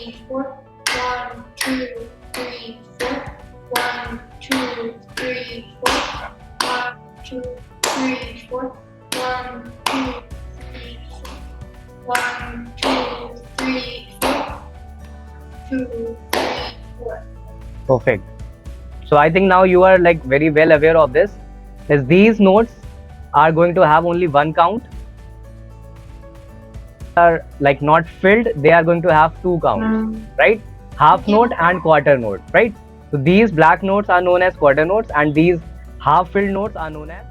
3, 4. 1, 2, 3, 4. 1, 2, 3, 4. 1, 2, 3, 4. 1, 2, 3, 4. 1, 2, 3, 4. 2, 3, 4. Perfect. So I think now you are like very well aware of this. Is these notes are going to have only one count. Are like not filled, they are going to have two counts, right? Half note and quarter note, right? So these black notes are known as quarter notes and these half filled notes are known as